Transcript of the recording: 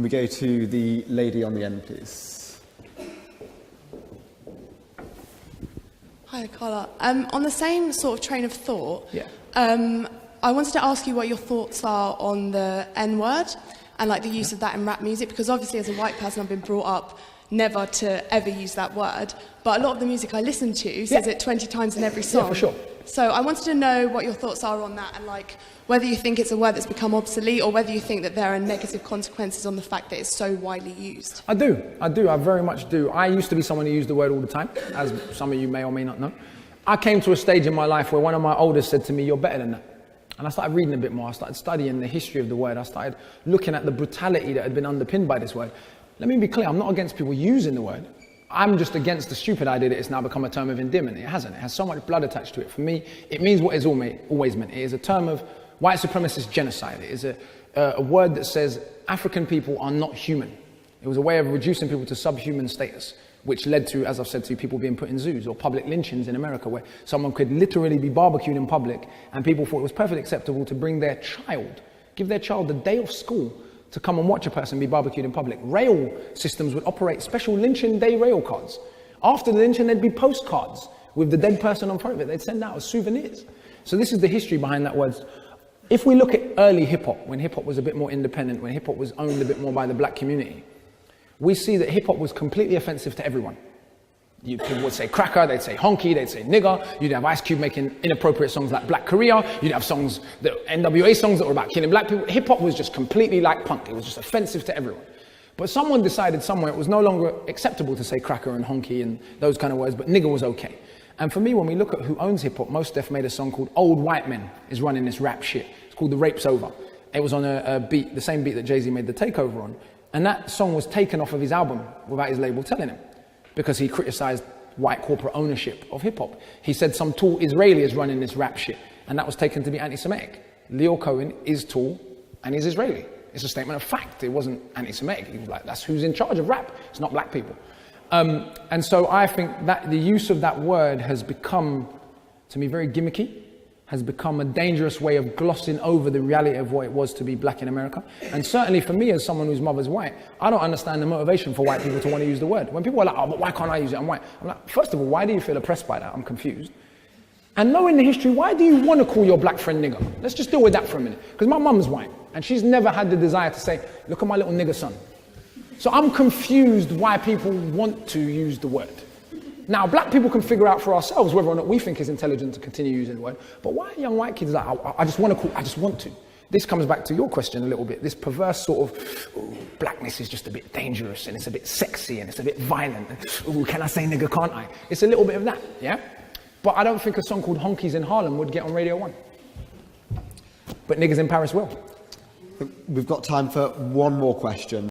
Can we go to the lady on the end, please? Hi, Carla. On the same sort of train of thought, Yeah. I wanted to ask you what your thoughts are on the N-word and like the use of that in rap music, because obviously as a white person I've been brought up never to ever use that word, but a lot of the music I listen to says it 20 times in every song. Yeah, for sure. So I wanted to know what your thoughts are on that, and like whether you think it's a word that's become obsolete or whether you think that there are negative consequences on the fact that it's so widely used. I very much do. I used to be someone who used the word all the time, as some of you may or may not know. I came to a stage in my life where one of my elders said to me, "You're better than that." And I started reading a bit more. I started studying the history of the word. I started looking at the brutality that had been underpinned by this word. Let me be clear, I'm not against people using the word. I'm just against the stupid idea that it's now become a term of endearment. It hasn't. It has so much blood attached to it. For me, it means what it's always meant. It is a term of white supremacist genocide. It is a word that says African people are not human. It was a way of reducing people to subhuman status, which led to, as I've said to you, people being put in zoos or public lynchings in America, where someone could literally be barbecued in public and people thought it was perfectly acceptable to bring their child, give their child the day off school to come and watch a person be barbecued in public. Rail systems would operate special lynching day rail cards. After the lynching, there'd be postcards with the dead person on front of it. They'd send out as souvenirs. So this is the history behind that word. If we look at early hip-hop, when hip-hop was a bit more independent, when hip-hop was owned a bit more by the black community, we see that hip-hop was completely offensive to everyone. People would say cracker, they'd say honky, they'd say nigger. You'd have Ice Cube making inappropriate songs like Black Korea. You'd have songs, NWA songs that were about killing black people. Hip-hop was just completely like punk. It was just offensive to everyone. But someone decided somewhere it was no longer acceptable to say cracker and honky and those kind of words, but nigger was okay. And for me, when we look at who owns hip-hop, Mos Def made a song called Old White Men is Running This Rap Shit. It's called The Rape's Over. It was on a beat, the same beat that Jay-Z made The Takeover on. And that song was taken off of his album without his label telling him, because he criticized white corporate ownership of hip-hop. He said some tall Israeli is running this rap shit, and that was taken to be anti-Semitic. Leo Cohen is tall and he's Israeli. It's a statement of fact. It wasn't anti-Semitic. He was like, that's who's in charge of rap. It's not black people. And so I think that the use of that word has become, to me, very gimmicky, has become a dangerous way of glossing over the reality of what it was to be black in America. And certainly for me, as someone whose mother's white, I don't understand the motivation for white people to want to use the word. When people are like, oh, but why can't I use it? I'm white. I'm like, first of all, why do you feel oppressed by that? I'm confused. And knowing the history, why do you want to call your black friend nigger? Let's just deal with that for a minute. Because my mum's white, and she's never had the desire to say, look at my little nigger son. So I'm confused why people want to use the word. Now, black people can figure out for ourselves whether or not we think it's intelligent to continue using the word. But why are young white kids like, I just want to call, I just want to? This comes back to your question a little bit. This perverse sort of, ooh, blackness is just a bit dangerous and it's a bit sexy and it's a bit violent. Ooh, can I say nigger, can't I? It's a little bit of that, yeah? But I don't think a song called Honkies in Harlem would get on Radio 1. But Niggers in Paris will. We've got time for one more question.